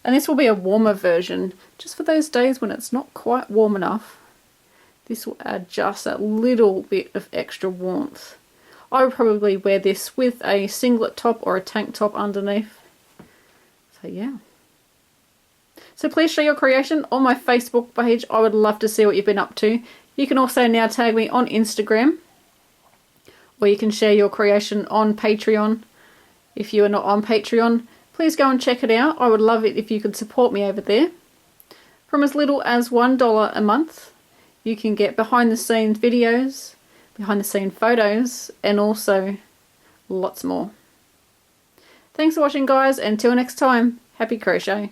And this will be a warmer version, just for those days when it's not quite warm enough. This will add just a little bit of extra warmth. I would probably wear this with a singlet top or a tank top underneath. So yeah. So please share your creation on my Facebook page. I would love to see what you've been up to. You can also now tag me on Instagram, or you can share your creation on Patreon. If you are not on Patreon, please go and check it out. I would love it if you could support me over there. From as little as $1 a month, you can get behind the scenes videos, behind the scene photos, and also lots more. Thanks for watching, guys. Until next time, happy crochet.